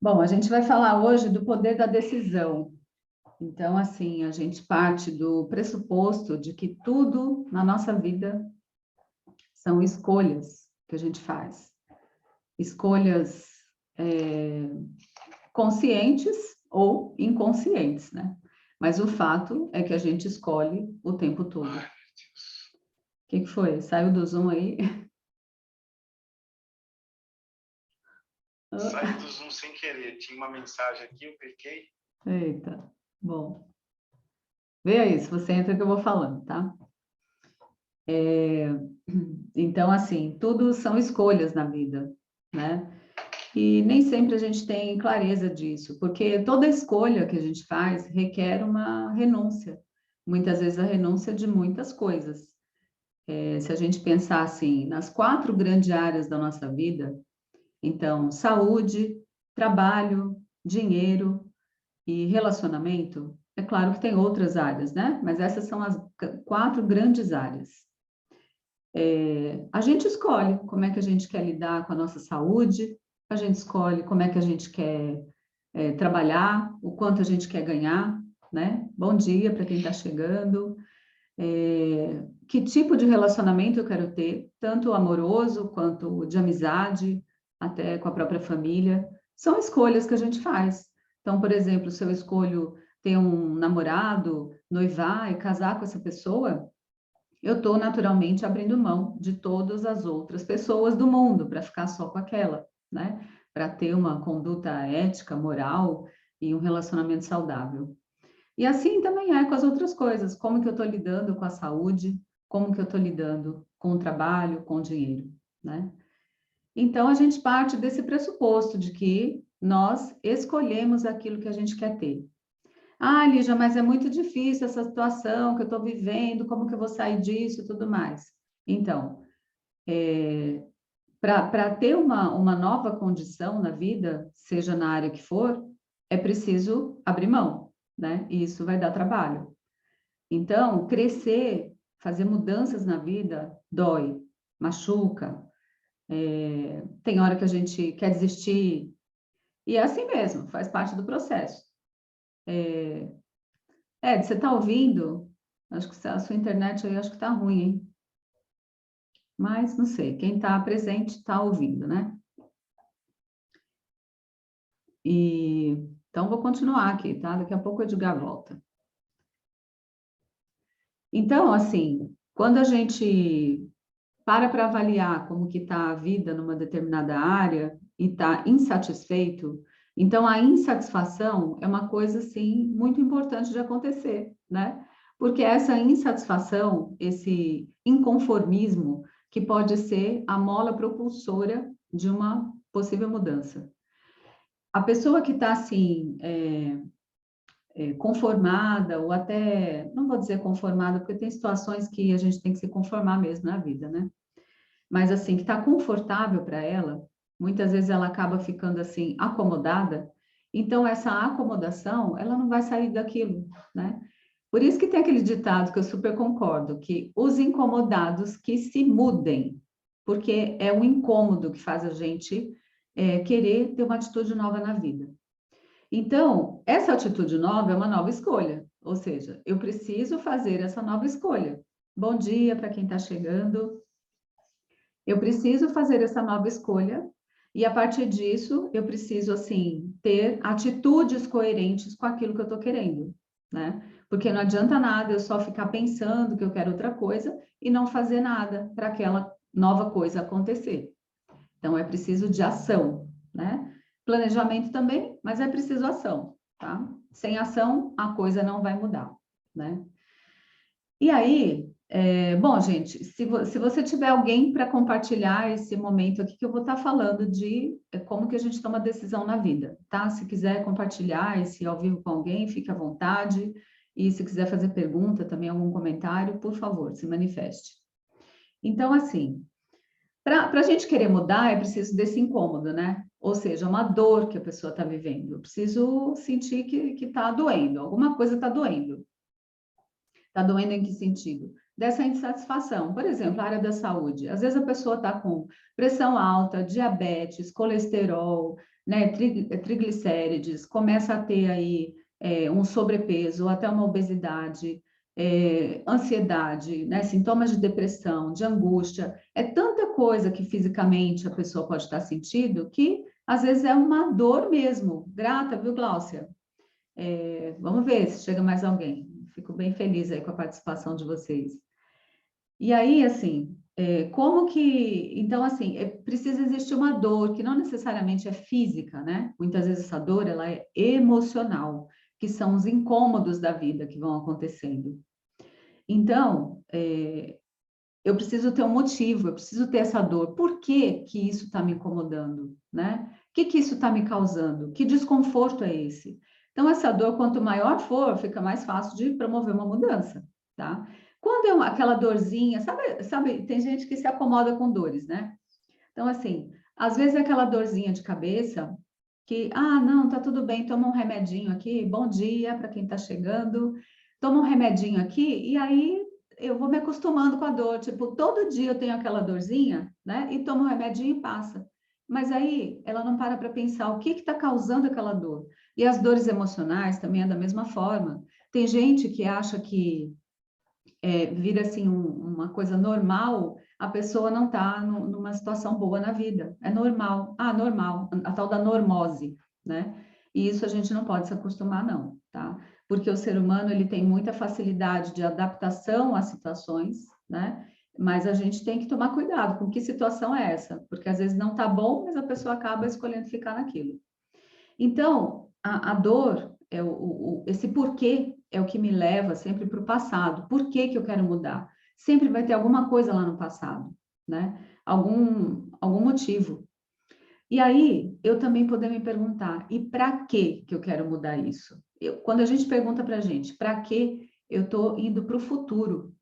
Bom, a gente vai falar hoje do poder da decisão. Então, assim, a gente parte do pressuposto de que tudo na nossa vida são escolhas que a gente faz. Escolhas conscientes ou inconscientes, né? Mas o fato é que a gente escolhe o tempo todo. O que foi? Saiu do Zoom aí? Saí do Zoom sem querer. Tinha uma mensagem aqui, eu cliquei. Eita, bom. Vê aí, se você entra que eu vou falando, tá? Então, assim, tudo são escolhas na vida, né? E nem sempre a gente tem clareza disso, porque toda escolha que a gente faz requer uma renúncia. Muitas vezes a renúncia de muitas coisas. Se a gente pensar assim, nas 4 grandes áreas da nossa vida, então, saúde, trabalho, dinheiro e relacionamento, é claro que tem outras áreas, né? Mas essas são as 4 grandes áreas. A gente escolhe como é que a gente quer lidar com a nossa saúde, a gente escolhe como é que a gente quer trabalhar, o quanto a gente quer ganhar, né? Bom dia para quem está chegando. Que tipo de relacionamento eu quero ter, tanto amoroso quanto de amizade, até com a própria família. São escolhas que a gente faz. Então, por exemplo, se eu escolho ter um namorado, noivar e casar com essa pessoa, eu estou naturalmente abrindo mão de todas as outras pessoas do mundo para ficar só com aquela, né? Para ter uma conduta ética, moral e um relacionamento saudável. E assim também é com as outras coisas, como que eu estou lidando com a saúde, como que eu estou lidando com o trabalho, com o dinheiro, né? Então, a gente parte desse pressuposto de que nós escolhemos aquilo que a gente quer ter. Ah, Lígia, mas é muito difícil essa situação que eu estou vivendo, como que eu vou sair disso e tudo mais. Então, para ter uma nova condição na vida, seja na área que for, é preciso abrir mão, né? E isso vai dar trabalho. Então, crescer, fazer mudanças na vida, dói, machuca, tem hora que a gente quer desistir, e é assim mesmo, faz parte do processo. Ed, você está ouvindo? Acho que a sua internet aí acho que está ruim, hein? Mas não sei, quem está presente está ouvindo, né? Então, vou continuar aqui, tá? Daqui a pouco o Edgar volta. Então, assim, quando a gente para avaliar como que está a vida numa determinada área e está insatisfeito, então a insatisfação é uma coisa, assim, muito importante de acontecer, né? Porque essa insatisfação, esse inconformismo, que pode ser a mola propulsora de uma possível mudança. A pessoa que está, assim, conformada, ou até, não vou dizer conformada, porque tem situações que a gente tem que se conformar mesmo na vida, né? Mas assim, que está confortável para ela, muitas vezes ela acaba ficando assim, acomodada, então essa acomodação, ela não vai sair daquilo, né? Por isso que tem aquele ditado que eu super concordo, que os incomodados que se mudem, porque é o incômodo que faz a gente querer ter uma atitude nova na vida. Então, essa atitude nova é uma nova escolha, ou seja, eu preciso fazer essa nova escolha. Bom dia para quem está chegando. Eu preciso fazer essa nova escolha e a partir disso eu preciso assim ter atitudes coerentes com aquilo que eu estou querendo, né? Porque não adianta nada eu só ficar pensando que eu quero outra coisa e não fazer nada para aquela nova coisa acontecer. Então é preciso de ação, né? Planejamento também, mas é preciso ação, tá? Sem ação a coisa não vai mudar, né? E aí, bom, gente, se você tiver alguém para compartilhar esse momento aqui, que eu vou estar falando de como que a gente toma decisão na vida, tá? Se quiser compartilhar esse ao vivo com alguém, fique à vontade. E se quiser fazer pergunta, também algum comentário, por favor, se manifeste. Então, assim, para a gente querer mudar, é preciso desse incômodo, né? Ou seja, uma dor que a pessoa está vivendo. Eu preciso sentir que está doendo, alguma coisa está doendo. Está doendo em que sentido? dessa insatisfação. Por exemplo, a área da saúde. Às vezes a pessoa está com pressão alta, diabetes, colesterol, né, triglicérides, começa a ter aí um sobrepeso, ou até uma obesidade, ansiedade, né, sintomas de depressão, de angústia. É tanta coisa que fisicamente a pessoa pode estar sentindo que às vezes é uma dor mesmo. Grata, viu, Gláucia? Vamos ver se chega mais alguém. Fico bem feliz aí com a participação de vocês. E aí, assim, como que... Então, assim, precisa existir uma dor que não necessariamente é física, né? Muitas vezes essa dor, ela é emocional, que são os incômodos da vida que vão acontecendo. Então, eu preciso ter um motivo, eu preciso ter essa dor. Por que que isso está me incomodando, né? O que que isso está me causando? Que desconforto é esse? Então, essa dor, quanto maior for, fica mais fácil de promover uma mudança, tá? Quando é aquela dorzinha, sabe, tem gente que se acomoda com dores, né? Então, assim, às vezes é aquela dorzinha de cabeça que, não, tá tudo bem, toma um remedinho aqui, bom dia para quem está chegando, toma um remedinho aqui, e aí eu vou me acostumando com a dor, tipo, todo dia eu tenho aquela dorzinha, né, e tomo um remedinho e passa. Mas aí ela não para pensar o que está causando aquela dor. E as dores emocionais também é da mesma forma. Tem gente que acha que vira assim uma coisa normal, a pessoa não está numa situação boa na vida. É normal. Normal, a tal da normose, né? E isso a gente não pode se acostumar, não, tá? Porque o ser humano, ele tem muita facilidade de adaptação às situações, né? Mas a gente tem que tomar cuidado com que situação é essa, porque às vezes não tá bom, mas a pessoa acaba escolhendo ficar naquilo. Então, a dor, esse porquê é o que me leva sempre para o passado. Por que que eu quero mudar? Sempre vai ter alguma coisa lá no passado, né? Algum motivo. E aí, eu também poder me perguntar, e para que eu quero mudar isso? Quando a gente pergunta para a gente, para que eu estou indo para o futuro?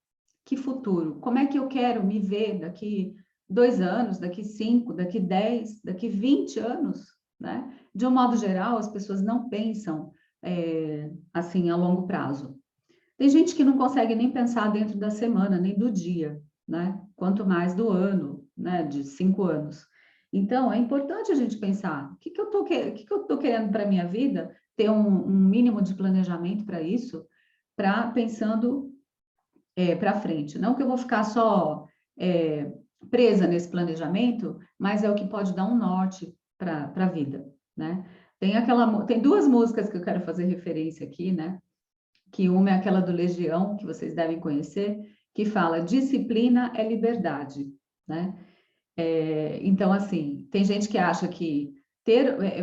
Que futuro? Como é que eu quero me ver daqui 2 anos, daqui 5, daqui 10, daqui 20 anos, né? De um modo geral, as pessoas não pensam assim a longo prazo. Tem gente que não consegue nem pensar dentro da semana, nem do dia, né? Quanto mais do ano, né? De 5 anos. Então, é importante a gente pensar, o que que eu tô querendo para a minha vida? Ter um mínimo de planejamento para isso, para pensando para frente. Não que eu vou ficar só presa nesse planejamento, mas é o que pode dar um norte para a vida, né? Tem duas músicas que eu quero fazer referência aqui, né? Que uma é aquela do Legião, que vocês devem conhecer, que fala disciplina é liberdade, né? Então, assim, tem gente que acha que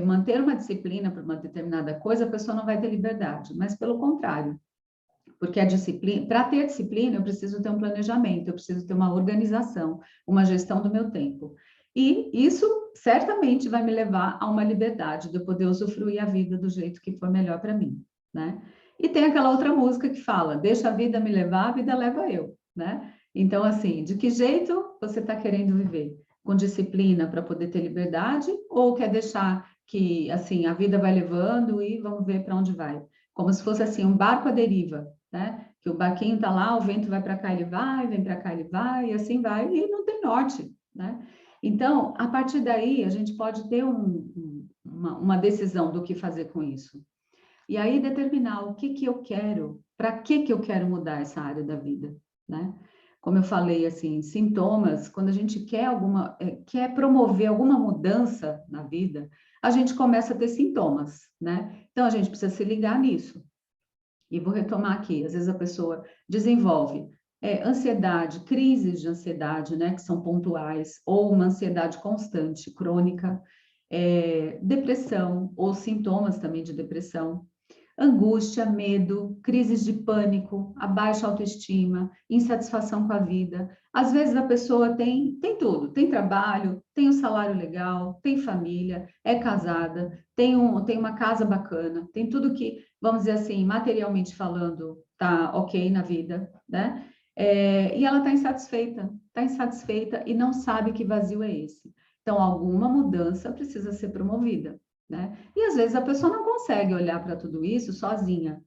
manter uma disciplina para uma determinada coisa, a pessoa não vai ter liberdade, mas pelo contrário, porque a disciplina, para ter disciplina, eu preciso ter um planejamento, eu preciso ter uma organização, uma gestão do meu tempo. E isso certamente vai me levar a uma liberdade de eu poder usufruir a vida do jeito que for melhor para mim, né? E tem aquela outra música que fala: deixa a vida me levar, a vida leva eu, né? Então, assim, de que jeito você está querendo viver? Com disciplina para poder ter liberdade, ou quer deixar que, assim, a vida vai levando e vamos ver para onde vai? Como se fosse, assim, um barco à deriva, né? Que o barquinho está lá, o vento vai para cá, ele vai, vem para cá, ele vai, e assim vai, e não tem norte, né? Então, a partir daí, a gente pode ter uma decisão do que fazer com isso. E aí determinar o que que eu quero, para que eu quero mudar essa área da vida, né? Como eu falei, assim, sintomas, quando a gente quer promover alguma mudança na vida, a gente começa a ter sintomas, né? Então, a gente precisa se ligar nisso. E vou retomar aqui, às vezes a pessoa desenvolve ansiedade, crises de ansiedade, né, que são pontuais, ou uma ansiedade constante, crônica, depressão, ou sintomas também de depressão, angústia, medo, crises de pânico, a baixa autoestima, insatisfação com a vida. Às vezes a pessoa tem tudo, tem trabalho, tem um salário legal, tem família, é casada, tem uma casa bacana, tem tudo que, vamos dizer assim, materialmente falando, tá ok na vida, né? E ela está insatisfeita e não sabe que vazio é esse. Então, alguma mudança precisa ser promovida, né? E às vezes a pessoa não consegue olhar para tudo isso sozinha.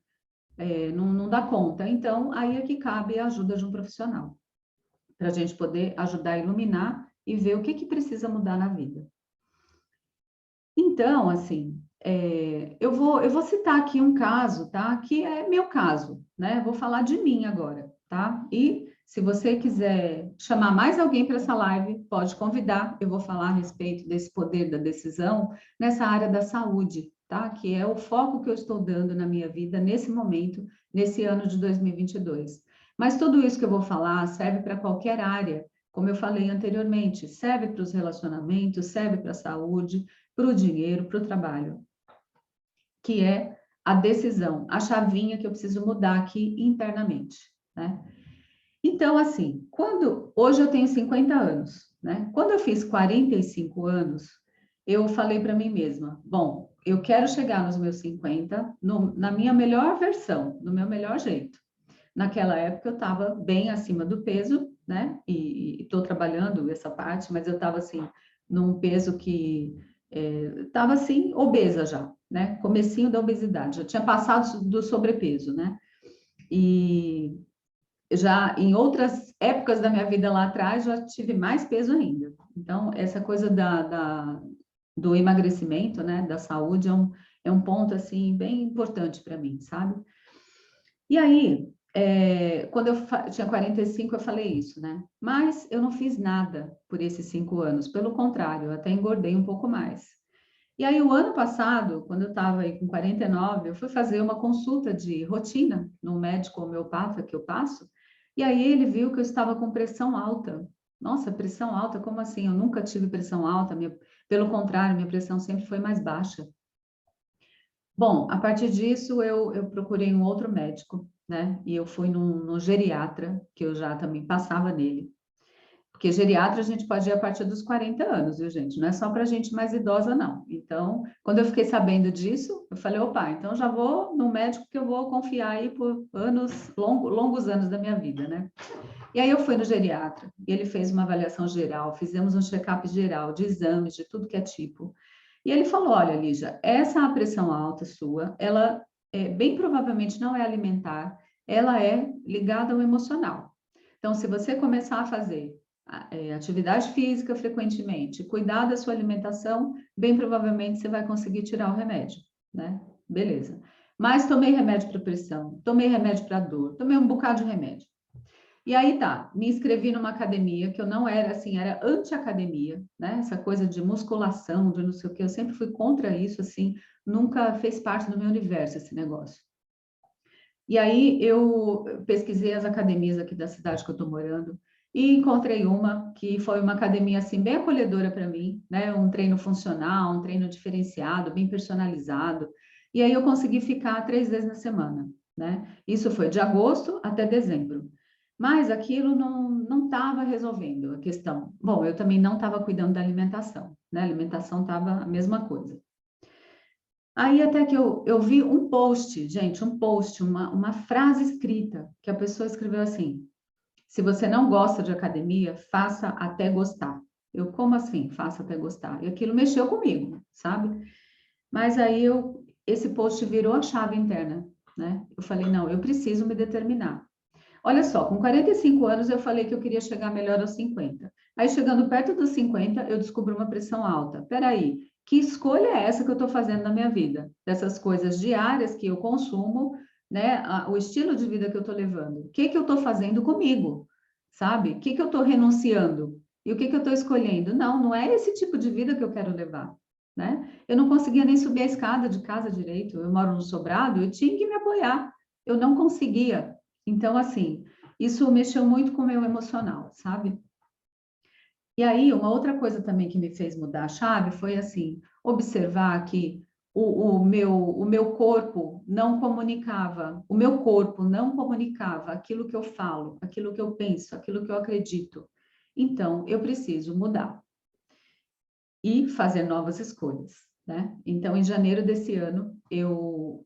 não dá conta. Então, aí é que cabe a ajuda de um profissional, para a gente poder ajudar a iluminar e ver o que precisa mudar na vida. Então, assim, eu vou citar aqui um caso, tá? Que é meu caso, né? Vou falar de mim agora, tá? E se você quiser chamar mais alguém para essa live, pode convidar. Eu vou falar a respeito desse poder da decisão nessa área da saúde, tá? Que é o foco que eu estou dando na minha vida nesse momento, nesse ano de 2022. Mas tudo isso que eu vou falar serve para qualquer área, como eu falei anteriormente, serve para os relacionamentos, serve para a saúde, para o dinheiro, para o trabalho, que é a decisão, a chavinha que eu preciso mudar aqui internamente, né? Então, assim, hoje eu tenho 50 anos, né? Quando eu fiz 45 anos, eu falei para mim mesma, bom, eu quero chegar nos meus 50 na minha melhor versão, no meu melhor jeito. Naquela época eu estava bem acima do peso, né? E estou trabalhando essa parte, mas eu estava assim, num peso que estava assim, obesa já, né? Comecinho da obesidade, já tinha passado do sobrepeso, né? E já em outras épocas da minha vida lá atrás, já tive mais peso ainda. Então, essa coisa do emagrecimento, né? Da saúde é um ponto, assim, bem importante para mim, sabe? E aí, quando eu tinha 45, eu falei isso, né? Mas eu não fiz nada por esses 5 anos, pelo contrário, eu até engordei um pouco mais. E aí, o ano passado, quando eu estava aí com 49, eu fui fazer uma consulta de rotina no médico homeopata que eu passo, e aí ele viu que eu estava com pressão alta. Nossa, pressão alta? Como assim? Eu nunca tive pressão alta, pelo contrário, minha pressão sempre foi mais baixa. Bom, a partir disso, eu procurei um outro médico, né? E eu fui num geriatra, que eu já também passava nele. Porque geriatra a gente pode ir a partir dos 40 anos, viu, gente? Não é só para gente mais idosa, não. Então, quando eu fiquei sabendo disso, eu falei, opa, então já vou no médico que eu vou confiar aí por anos, longos anos da minha vida, né? E aí eu fui no geriatra, e ele fez uma avaliação geral, fizemos um check-up geral de exames, de tudo que é tipo. E ele falou, olha, Lígia, essa pressão alta sua, ela bem provavelmente não é alimentar, ela é ligada ao emocional. Então, se você começar a fazer atividade física frequentemente, cuidar da sua alimentação, bem provavelmente você vai conseguir tirar o remédio, né? Beleza. Mas tomei remédio para pressão, tomei remédio para dor, tomei um bocado de remédio. E aí tá, me inscrevi numa academia que eu não era assim, era anti-academia, né? Essa coisa de musculação, de não sei o que, eu sempre fui contra isso, assim, nunca fez parte do meu universo esse negócio. E aí eu pesquisei as academias aqui da cidade que eu estou morando e encontrei uma que foi uma academia assim bem acolhedora para mim, né? Um treino funcional, um treino diferenciado, bem personalizado. E aí eu consegui ficar 3 vezes na semana, né? Isso foi de agosto até dezembro. Mas aquilo não estava resolvendo a questão. Bom, eu também não estava cuidando da alimentação, né? A alimentação estava a mesma coisa. Aí até que eu vi um post, gente, uma frase escrita, que a pessoa escreveu assim, se você não gosta de academia, faça até gostar. Eu, como assim, faça até gostar? E aquilo mexeu comigo, sabe? Mas aí esse post virou a chave interna, né? Eu falei, não, eu preciso me determinar. Olha só, com 45 anos eu falei que eu queria chegar melhor aos 50. Aí chegando perto dos 50, eu descobri uma pressão alta. Peraí, que escolha é essa que eu estou fazendo na minha vida? Dessas coisas diárias que eu consumo, né? O estilo de vida que eu estou levando. O que eu estou fazendo comigo? Sabe? O que eu estou renunciando? E o que eu estou escolhendo? Não é esse tipo de vida que eu quero levar, né? Eu não conseguia nem subir a escada de casa direito. Eu moro no sobrado, eu tinha que me apoiar. Eu não conseguia. Então, assim, isso mexeu muito com o meu emocional, sabe? E aí, uma outra coisa também que me fez mudar a chave foi, assim, observar que o meu corpo não comunicava, o meu corpo não comunicava aquilo que eu falo, aquilo que eu penso, aquilo que eu acredito. Então, eu preciso mudar e fazer novas escolhas, né? Então, em janeiro desse ano, eu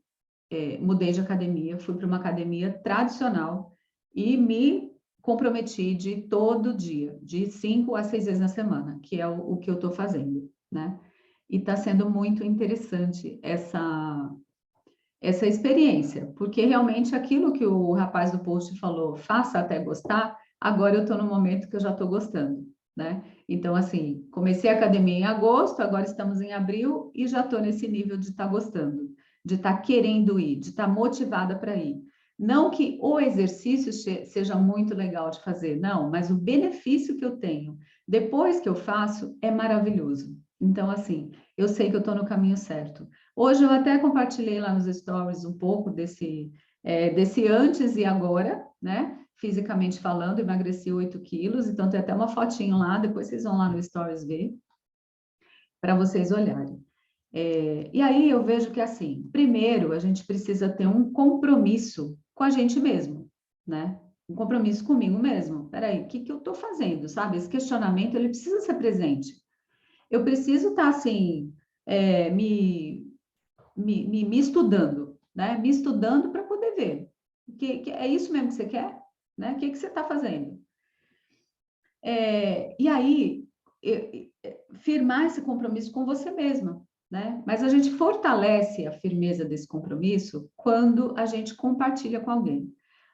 mudei de academia, fui para uma academia tradicional e me comprometi de ir todo dia, de 5 a 6 vezes na semana, que é o que eu estou fazendo, né? E está sendo muito interessante essa experiência, porque realmente aquilo que o rapaz do post falou, faça até gostar, agora eu estou no momento que eu já estou gostando, né? Então, assim, comecei a academia em agosto, agora estamos em abril e já estou nesse nível de estar gostando, de estar querendo ir, de estar motivada para ir. Não que o exercício seja muito legal de fazer, não, mas o benefício que eu tenho depois que eu faço é maravilhoso. Então, assim, eu sei que eu estou no caminho certo. Hoje eu até compartilhei lá nos stories um pouco desse antes e agora, né? Fisicamente falando, emagreci 8 quilos, então tem até uma fotinho lá, depois vocês vão lá no stories ver, para vocês olharem. E aí eu vejo que, assim, primeiro a gente precisa ter um compromisso com a gente mesmo, né? Um compromisso comigo mesmo. Peraí, o que eu estou fazendo, sabe? Esse questionamento, ele precisa ser presente. Eu preciso estar, assim, me estudando, né? Me estudando para poder ver. Que é isso mesmo que você quer? Né? O que você está fazendo? E aí, firmar esse compromisso com você mesma, né? Mas a gente fortalece a firmeza desse compromisso quando a gente compartilha com alguém.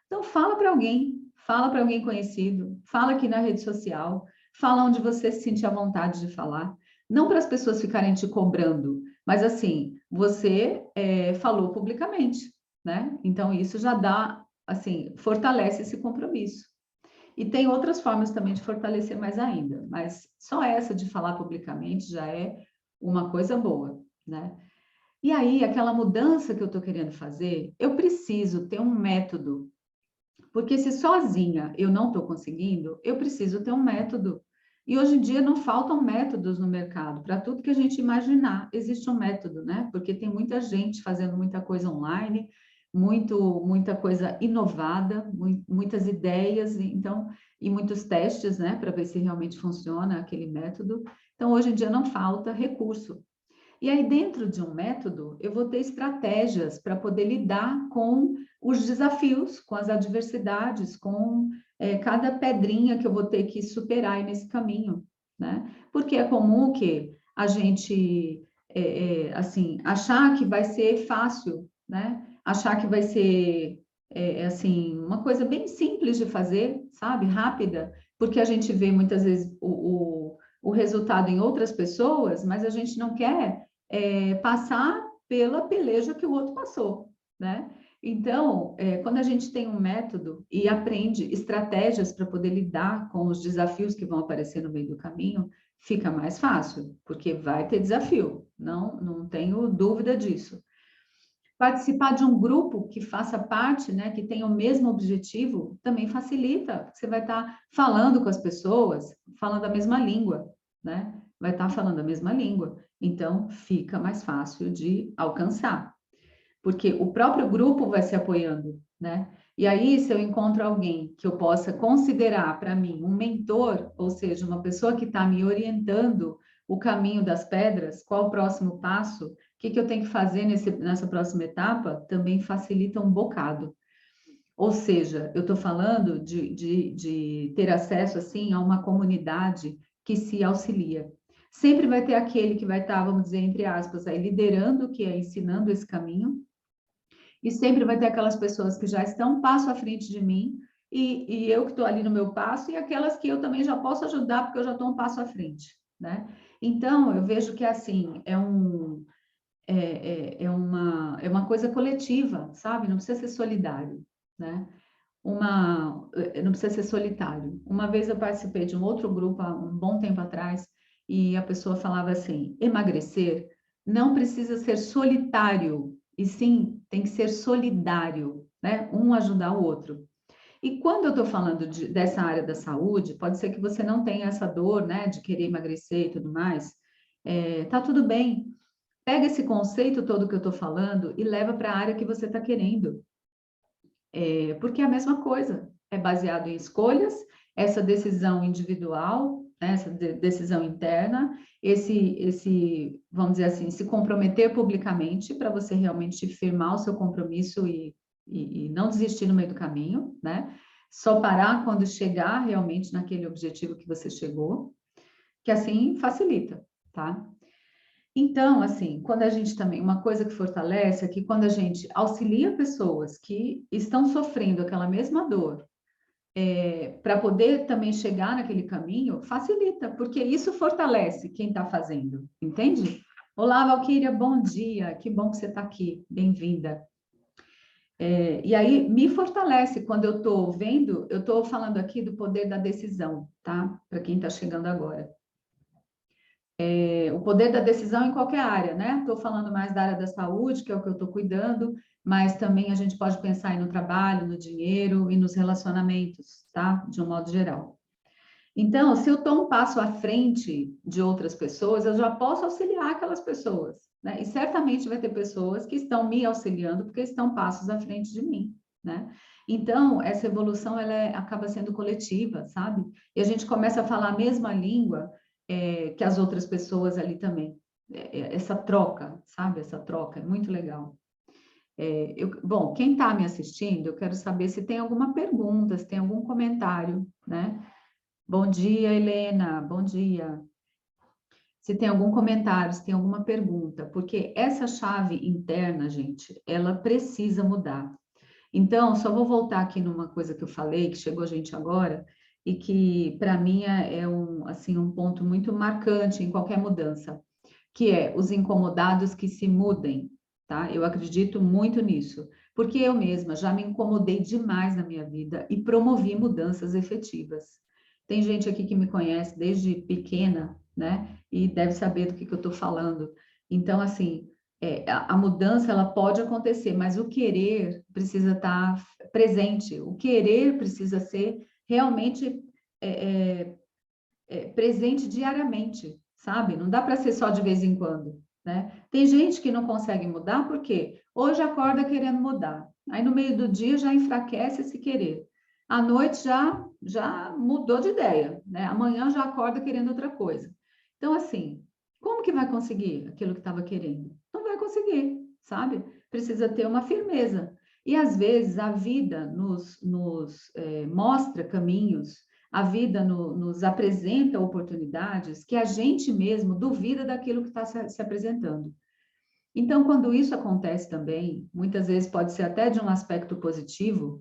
Então, fala para alguém conhecido, fala aqui na rede social, fala onde você se sente à vontade de falar. Não para as pessoas ficarem te cobrando, mas assim, você falou publicamente, né? Então, isso já dá, assim, fortalece esse compromisso. E tem outras formas também de fortalecer mais ainda, mas só essa de falar publicamente já é uma coisa boa, né? E aí, aquela mudança que eu estou querendo fazer, eu preciso ter um método, porque se sozinha eu não estou conseguindo, eu preciso ter um método. E hoje em dia não faltam métodos no mercado, para tudo que a gente imaginar, existe um método, né? Porque tem muita gente fazendo muita coisa online, muita coisa inovada, muitas ideias, então, e muitos testes, né, para ver se realmente funciona aquele método. Então, hoje em dia não falta recurso. E aí, dentro de um método, eu vou ter estratégias para poder lidar com os desafios, com as adversidades, com cada pedrinha que eu vou ter que superar nesse caminho, né? Porque é comum que a gente, assim, achar que vai ser fácil, né? Achar que vai ser, assim, uma coisa bem simples de fazer, sabe? Rápida, porque a gente vê muitas vezes o resultado em outras pessoas, mas a gente não quer passar pela peleja que o outro passou, né? Então, quando a gente tem um método e aprende estratégias para poder lidar com os desafios que vão aparecer no meio do caminho, fica mais fácil, porque vai ter desafio, não tenho dúvida disso. Participar de um grupo que faça parte, né, que tenha o mesmo objetivo, também facilita. Você vai estar falando com as pessoas, falando a mesma língua, né? Vai estar falando a mesma língua. Então, fica mais fácil de alcançar. Porque o próprio grupo vai se apoiando, né? E aí, se eu encontro alguém que eu possa considerar para mim um mentor, ou seja, uma pessoa que está me orientando o caminho das pedras, qual o próximo passo, o que eu tenho que fazer nessa próxima etapa, também facilita um bocado. Ou seja, eu estou falando de ter acesso, assim, a uma comunidade que se auxilia. Sempre vai ter aquele que vai estar, vamos dizer, entre aspas, aí, liderando, que é ensinando esse caminho, e sempre vai ter aquelas pessoas que já estão um passo à frente de mim, e eu que estou ali no meu passo, e aquelas que eu também já posso ajudar, porque eu já estou um passo à frente, né? Então, eu vejo que, assim, é uma coisa coletiva, sabe? Não precisa ser solidário, né? Não precisa ser solitário. Uma vez eu participei de um outro grupo, há um bom tempo atrás, e a pessoa falava assim, emagrecer não precisa ser solitário, e sim, tem que ser solidário, né? Um ajudar o outro. E quando eu estou falando dessa área da saúde, pode ser que você não tenha essa dor, né, de querer emagrecer e tudo mais. Tá tudo bem. Pega esse conceito todo que eu estou falando e leva para a área que você está querendo. Porque é a mesma coisa. É baseado em escolhas, essa decisão individual, né, essa decisão interna, vamos dizer assim, se comprometer publicamente para você realmente firmar o seu compromisso e não desistir no meio do caminho, né? Só parar quando chegar realmente naquele objetivo que você chegou, que assim facilita, tá? Então, assim, quando a gente também, uma coisa que fortalece é que quando a gente auxilia pessoas que estão sofrendo aquela mesma dor, para poder também chegar naquele caminho, facilita, porque isso fortalece quem está fazendo, entende? Olá, Valquíria, bom dia, que bom que você está aqui, bem-vinda. E aí me fortalece quando eu estou vendo, eu estou falando aqui do poder da decisão, tá? Para quem está chegando agora. O poder da decisão em qualquer área, né? Estou falando mais da área da saúde, que é o que eu estou cuidando, mas também a gente pode pensar aí no trabalho, no dinheiro e nos relacionamentos, tá? De um modo geral. Então, se eu estou um passo à frente de outras pessoas, eu já posso auxiliar aquelas pessoas, né? E certamente vai ter pessoas que estão me auxiliando porque estão passos à frente de mim, né? Então, essa evolução, acaba sendo coletiva, sabe? E a gente começa a falar a mesma língua que as outras pessoas ali também. Essa troca, sabe? Essa troca é muito legal. Bom, quem está me assistindo, eu quero saber se tem alguma pergunta, se tem algum comentário, né? Bom dia, Helena. Bom dia. Se tem algum comentário, se tem alguma pergunta, porque essa chave interna, gente, ela precisa mudar. Então, só vou voltar aqui numa coisa que eu falei, que chegou a gente agora, e que para mim é assim, um ponto muito marcante em qualquer mudança, que é os incomodados que se mudem, tá? Eu acredito muito nisso, porque eu mesma já me incomodei demais na minha vida e promovi mudanças efetivas. Tem gente aqui que me conhece desde pequena, né? E deve saber do que eu estou falando. Então, assim, a mudança ela pode acontecer, mas o querer precisa estar presente. O querer precisa ser realmente presente diariamente, sabe? Não dá para ser só de vez em quando, né? Tem gente que não consegue mudar porque hoje acorda querendo mudar, aí no meio do dia já enfraquece esse querer, à noite já mudou de ideia, né? Amanhã já acorda querendo outra coisa. Então assim, como que vai conseguir aquilo que estava querendo? Não vai conseguir, sabe? Precisa ter uma firmeza. E às vezes a vida nos mostra caminhos, a vida nos apresenta oportunidades que a gente mesmo duvida daquilo que está se apresentando. Então, quando isso acontece também, muitas vezes pode ser até de um aspecto positivo,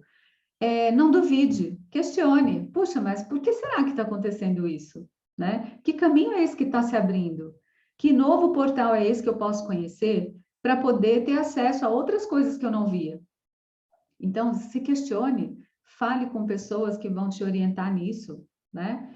não duvide, questione. Puxa, mas por que será que está acontecendo isso? Né? Que caminho é esse que está se abrindo? Que novo portal é esse que eu posso conhecer para poder ter acesso a outras coisas que eu não via? Então, se questione, fale com pessoas que vão te orientar nisso, né?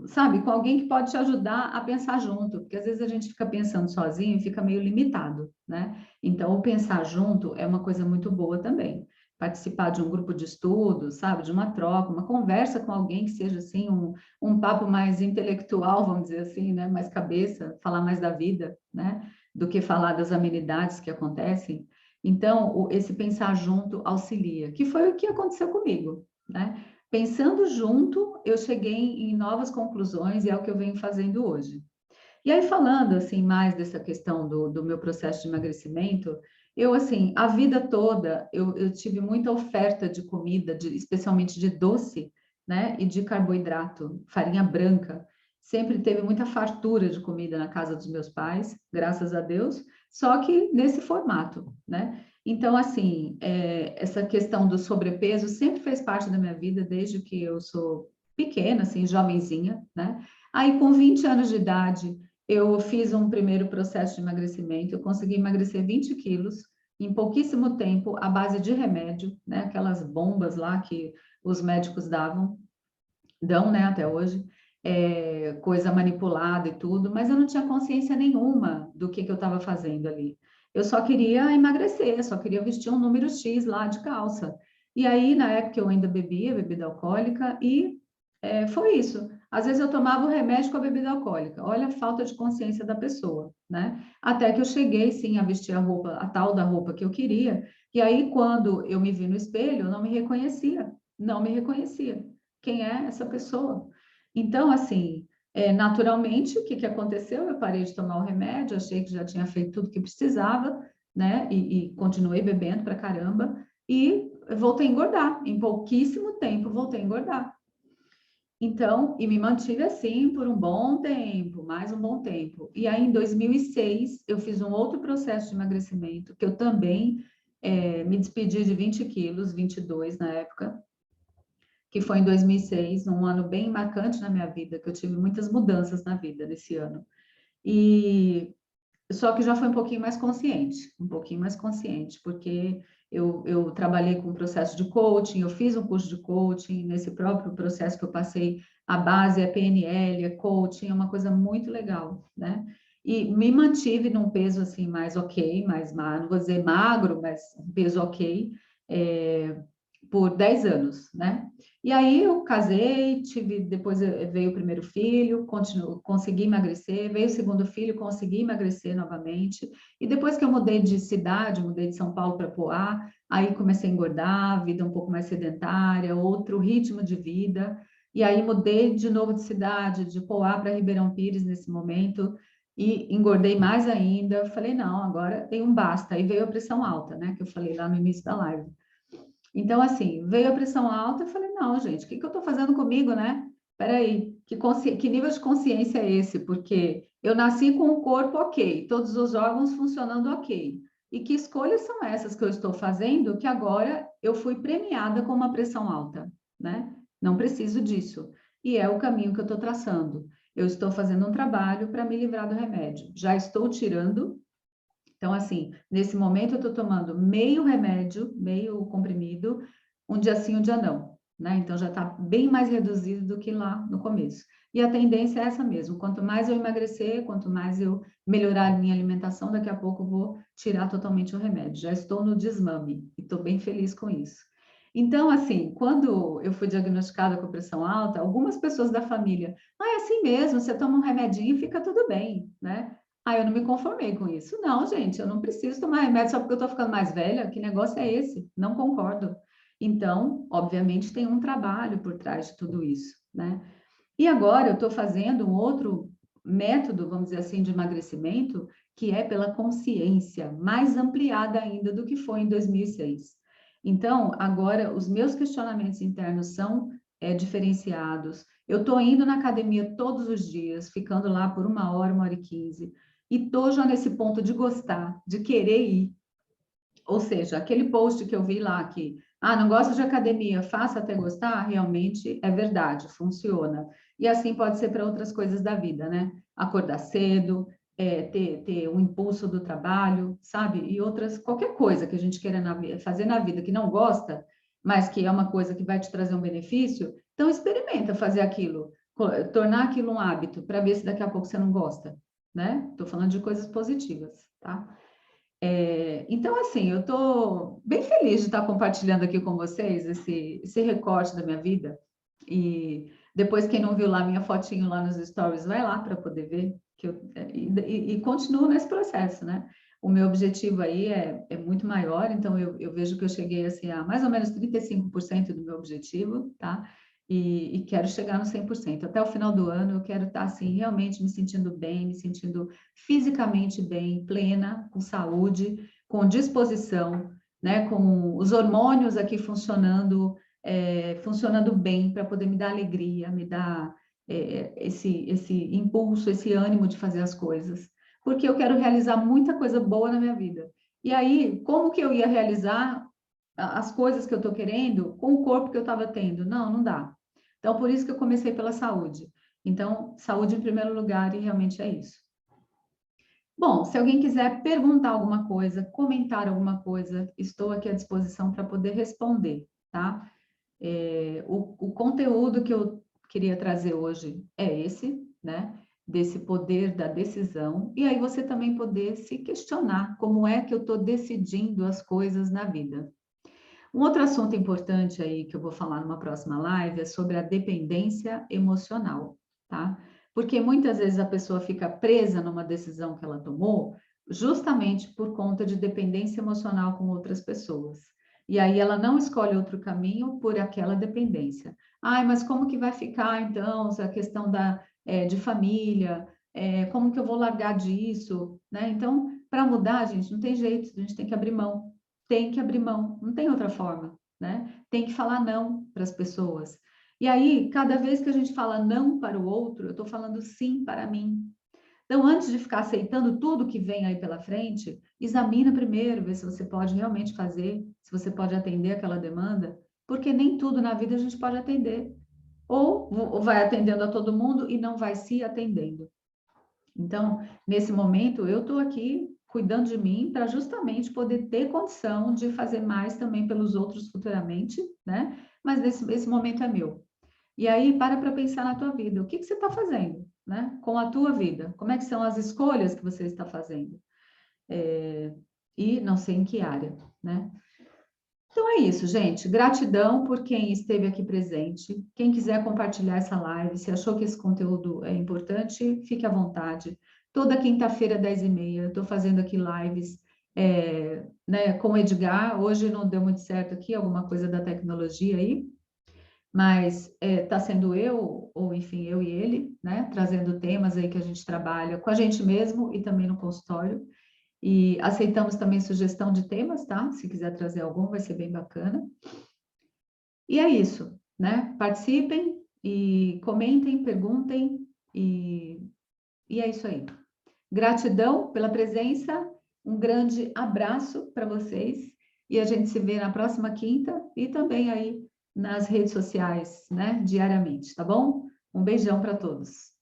Sabe, com alguém que pode te ajudar a pensar junto, porque às vezes a gente fica pensando sozinho e fica meio limitado, né? Então, o pensar junto é uma coisa muito boa também. Participar de um grupo de estudo, sabe, de uma troca, uma conversa com alguém que seja assim, um papo mais intelectual, vamos dizer assim, né? Mais cabeça, falar mais da vida, né? Do que falar das amenidades que acontecem. Então, esse pensar junto auxilia, que foi o que aconteceu comigo, né? Pensando junto, eu cheguei em novas conclusões e é o que eu venho fazendo hoje. E aí, falando assim mais dessa questão do meu processo de emagrecimento, eu assim, a vida toda eu tive muita oferta de comida, especialmente de doce, né? E de carboidrato, farinha branca. Sempre teve muita fartura de comida na casa dos meus pais, graças a Deus, só que nesse formato, né? Então, assim, essa questão do sobrepeso sempre fez parte da minha vida, desde que eu sou pequena, assim, jovenzinha, né? Aí, com 20 anos de idade, eu fiz um primeiro processo de emagrecimento, eu consegui emagrecer 20 quilos em pouquíssimo tempo, à base de remédio, né? Aquelas bombas lá que os médicos dão, né, até hoje, coisa manipulada e tudo, mas eu não tinha consciência nenhuma do que eu estava fazendo ali. Eu só queria emagrecer, só queria vestir um número X lá de calça. E aí, na época, eu ainda bebia bebida alcoólica e foi isso. Às vezes eu tomava o remédio com a bebida alcoólica. Olha a falta de consciência da pessoa, né? Até que eu cheguei, sim, a vestir a roupa, a tal da roupa que eu queria. E aí, quando eu me vi no espelho, eu não me reconhecia. Não me reconhecia. Quem é essa pessoa? Então, assim, naturalmente, o que aconteceu? Eu parei de tomar o remédio, achei que já tinha feito tudo que precisava, né? E continuei bebendo pra caramba. E voltei a engordar. Em pouquíssimo tempo, voltei a engordar. Então, e me mantive assim por um bom tempo, mais um bom tempo. E aí, em 2006, eu fiz um outro processo de emagrecimento, que eu também me despedi de 20 quilos, 22 na época, que foi em 2006, um ano bem marcante na minha vida, que eu tive muitas mudanças na vida nesse ano. E só que já foi um pouquinho mais consciente, porque eu trabalhei com o processo de coaching, eu fiz um curso de coaching, nesse próprio processo que eu passei, a base é PNL, é coaching, é uma coisa muito legal, né? E me mantive num peso assim mais ok, não vou dizer magro, mas um peso ok, é, por 10 anos, né? E aí eu casei, depois veio o primeiro filho, consegui emagrecer, veio o segundo filho, consegui emagrecer novamente. E depois que eu mudei de cidade, mudei de São Paulo para Poá, aí comecei a engordar, vida um pouco mais sedentária, outro ritmo de vida. E aí mudei de novo de cidade, de Poá para Ribeirão Pires nesse momento, e engordei mais ainda. Falei, não, agora tem um basta. Aí veio a pressão alta, né? Que eu falei lá no início da live. Então, assim, veio a pressão alta, eu falei, não, gente, o que eu estou fazendo comigo, né? Peraí, que nível de consciência é esse? Porque eu nasci com o corpo ok, todos os órgãos funcionando ok. E que escolhas são essas que eu estou fazendo que agora eu fui premiada com uma pressão alta, né? Não preciso disso. E é o caminho que eu estou traçando. Eu estou fazendo um trabalho para me livrar do remédio. Já estou tirando. Então, assim, nesse momento eu estou tomando meio remédio, meio comprimido, um dia sim, um dia não, né? Então já está bem mais reduzido do que lá no começo. E a tendência é essa mesmo. Quanto mais eu emagrecer, quanto mais eu melhorar a minha alimentação, daqui a pouco eu vou tirar totalmente o remédio. Já estou no desmame e estou bem feliz com isso. Então, assim, quando eu fui diagnosticada com pressão alta, algumas pessoas da família, é assim mesmo, você toma um remedinho e fica tudo bem, né? Eu não me conformei com isso. Não, gente, eu não preciso tomar remédio só porque eu estou ficando mais velha. Que negócio é esse? Não concordo. Então, obviamente, tem um trabalho por trás de tudo isso, né? E agora eu estou fazendo um outro método, vamos dizer assim, de emagrecimento, que é pela consciência, mais ampliada ainda do que foi em 2006. Então, agora, os meus questionamentos internos são diferenciados. Eu estou indo na academia todos os dias, ficando lá por 1 hora, 1 hora e 15, e estou já nesse ponto de gostar, de querer ir. Ou seja, aquele post que eu vi lá que, não gosto de academia, faça até gostar, realmente é verdade, funciona. E assim pode ser para outras coisas da vida, né? Acordar cedo, ter um impulso do trabalho, sabe? E outras, qualquer coisa que a gente queira fazer na vida que não gosta, mas que é uma coisa que vai te trazer um benefício, então experimenta fazer aquilo, tornar aquilo um hábito, para ver se daqui a pouco você não gosta, né? Estou falando de coisas positivas, tá? Então, assim, eu estou bem feliz de estar compartilhando aqui com vocês esse recorte da minha vida. E depois, quem não viu lá minha fotinho lá nos stories, vai lá para poder ver. E continuo nesse processo, né? O meu objetivo aí é muito maior, então eu vejo que eu cheguei assim, a mais ou menos 35% do meu objetivo, tá? E quero chegar no 100%. Até o final do ano eu quero estar assim, realmente me sentindo bem, me sentindo fisicamente bem, plena, com saúde, com disposição, né? Com os hormônios aqui funcionando bem para poder me dar alegria, me dar esse impulso, esse ânimo de fazer as coisas, porque eu quero realizar muita coisa boa na minha vida. E aí, como que eu ia realizar as coisas que eu estou querendo com o corpo que eu estava tendo? Não, não dá. Então, por isso que eu comecei pela saúde. Então, saúde em primeiro lugar, e realmente é isso. Bom, se alguém quiser perguntar alguma coisa, comentar alguma coisa, estou aqui à disposição para poder responder, tá? O conteúdo que eu queria trazer hoje é esse, né? Desse poder da decisão, e aí você também poder se questionar como é que eu estou decidindo as coisas na vida. Um outro assunto importante aí que eu vou falar numa próxima live é sobre a dependência emocional, tá? Porque muitas vezes a pessoa fica presa numa decisão que ela tomou justamente por conta de dependência emocional com outras pessoas. E aí ela não escolhe outro caminho por aquela dependência. Mas como que vai ficar então a questão de família? Como que eu vou largar disso? Né? Então, para mudar, gente, não tem jeito, a gente tem que abrir mão. Tem que abrir mão, não tem outra forma, né? Tem que falar não para as pessoas. E aí, cada vez que a gente fala não para o outro, eu estou falando sim para mim. Então, antes de ficar aceitando tudo que vem aí pela frente, examina primeiro, vê se você pode realmente fazer, se você pode atender aquela demanda, porque nem tudo na vida a gente pode atender. Ou vai atendendo a todo mundo e não vai se atendendo. Então, nesse momento, eu estou aqui cuidando de mim para justamente poder ter condição de fazer mais também pelos outros futuramente, né? Mas esse momento é meu. E aí, para pensar na tua vida. O que você está fazendo, né? Com a tua vida. Como é que são as escolhas que você está fazendo? E não sei em que área, né? Então é isso, gente. Gratidão por quem esteve aqui presente. Quem quiser compartilhar essa live, se achou que esse conteúdo é importante, fique à vontade. Toda quinta-feira, 10h30, eu estou fazendo aqui lives né, com o Edgar. Hoje não deu muito certo aqui, alguma coisa da tecnologia aí, mas está sendo eu, ou enfim, eu e ele, né, trazendo temas aí que a gente trabalha com a gente mesmo e também no consultório. E aceitamos também sugestão de temas, tá? Se quiser trazer algum, vai ser bem bacana. E é isso, né? Participem e comentem, perguntem e é isso aí. Gratidão pela presença, um grande abraço para vocês e a gente se vê na próxima quinta e também aí nas redes sociais, né? Diariamente, tá bom? Um beijão para todos.